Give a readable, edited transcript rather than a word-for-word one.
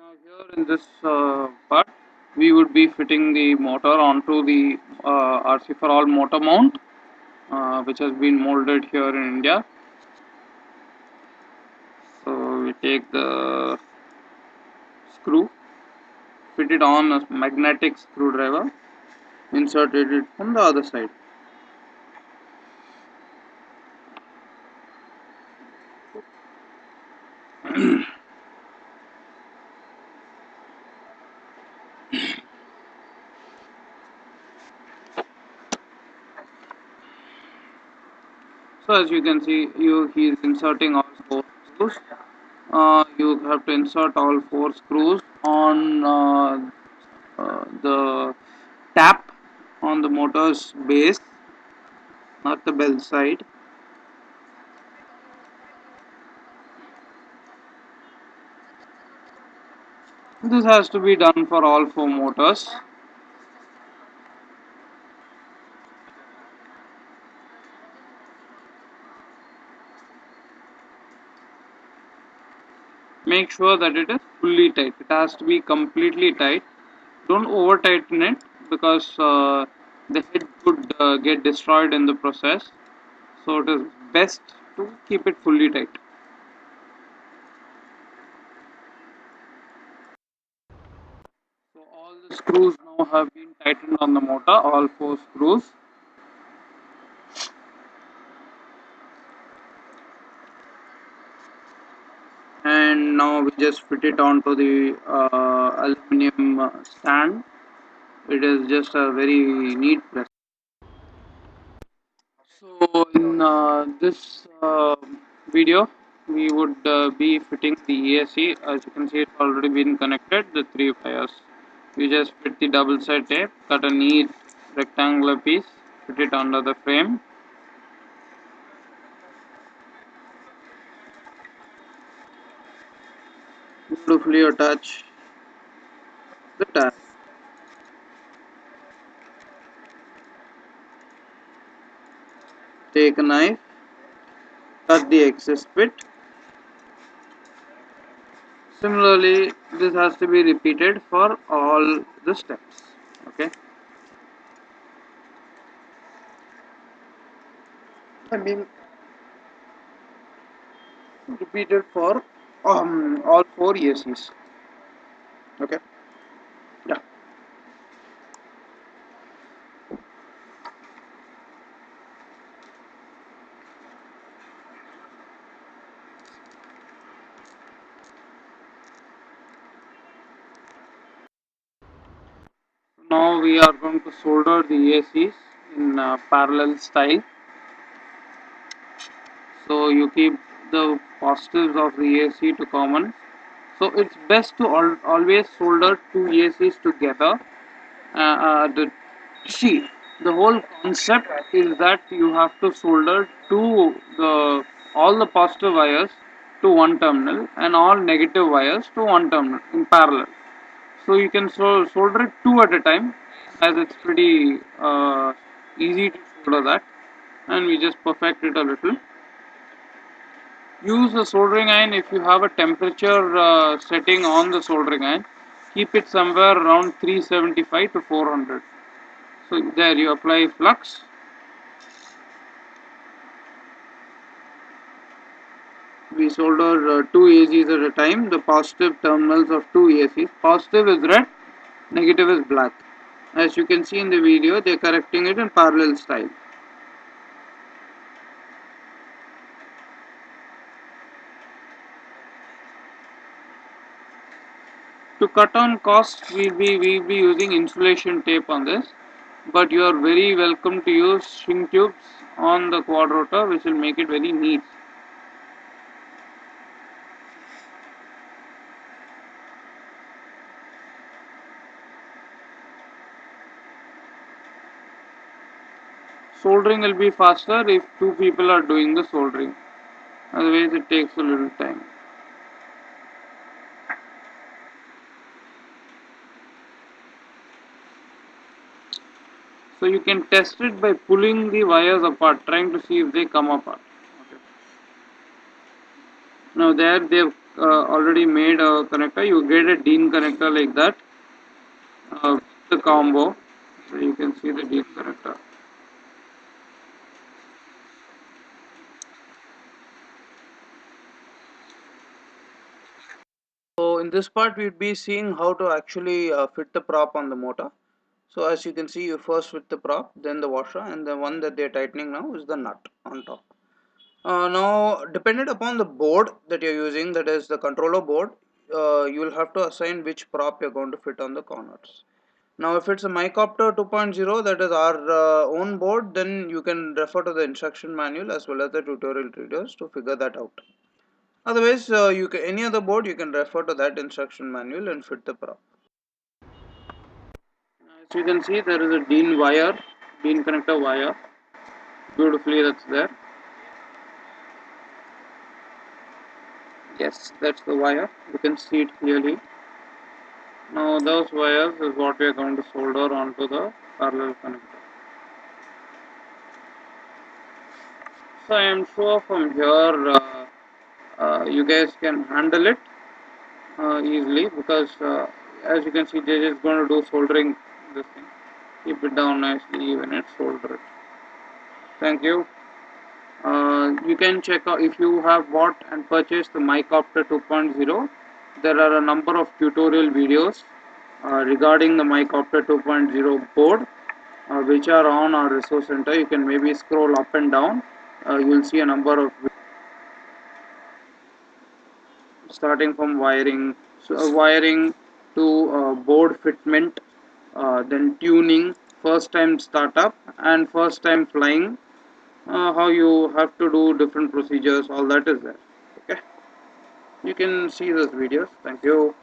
Here in this part, we would be fitting the motor onto the RC for all motor mount, which has been molded here in India. So we take the screw, fit it on a magnetic screwdriver, inserted it from the other side. So as you can see, he is inserting all four screws. You have to insert all four screws on the tap on the motor's base, not the bell side. This has to be done for all four motors. Make sure that it is fully tight. It has to be completely tight. Don't over tighten it because the head could get destroyed in the process. So it is best to keep it fully tight. So all the screws now have been tightened on the motor, all four screws. And now we just fit it onto the aluminum stand. It is just a very neat press. So in this video, we would be fitting the ESC. As you can see, it's already been connected, the three wires. You just fit the double side tape, cut a neat rectangular piece, fit it under the frame. Beautifully attach the tap. Take a knife, cut the excess bit. Similarly, this has to be repeated for all the steps. Okay. I mean, repeated for all four ESCs. Okay. Yeah. Now we are going to solder the ESCs in parallel style. So you keep the positives of the ESC to common. So it's best to always solder two ESCs together. The see, the whole concept is that you have to solder all the positive wires to one terminal and all negative wires to one terminal in parallel. So you can solder it two at a time, as it's pretty easy to solder that, and we just perfect it a little. Use a soldering iron if you have a temperature setting on the soldering iron. Keep it somewhere around 375 to 400. So there you apply flux. We solder two ACs at a time, the positive terminals of two ACs. Positive is red, negative is black. As you can see in the video, they are correcting it in parallel style. To cut on costs, we'll be using insulation tape on this, but you are very welcome to use shrink tubes on the quad rotor, which will make it very neat. Soldering will be faster if two people are doing the soldering. Otherwise, it takes a little time. So you can test it by pulling the wires apart, trying to see if they come apart. Okay. Now there they've already made a connector, you get a DIN connector like that, with the combo. So you can see the DIN connector. So in this part we'd be seeing how to actually fit the prop on the motor. So as you can see, you first fit the prop, then the washer, and the one that they're tightening now is the nut on top. Now, dependent upon the board that you're using, that is the controller board, you will have to assign which prop you're going to fit on the corners. Now, if it's a MyCopter 2.0, that is our own board, then you can refer to the instruction manual as well as the tutorial videos to figure that out. Otherwise, any other board, you can refer to that instruction manual and fit the prop. As you can see, there is a DIN wire, DIN connector wire, beautifully that's there. Yes, that's the wire, you can see it clearly. Now those wires is what we are going to solder onto the parallel connector. So I am sure from here you guys can handle it easily, because as you can see, they is going to do soldering this thing. Keep it down nicely, even it solder it. Thank you. You can check out if you have bought and purchased the MyCopter 2.0. There are a number of tutorial videos regarding the MyCopter 2.0 board, which are on our resource center. You can maybe scroll up and down. You'll see a number of, starting from wiring, so wiring to board fitment, then tuning, first time startup, and first time flying. How you have to do different procedures, all that is there. Okay, you can see those videos. Thank you.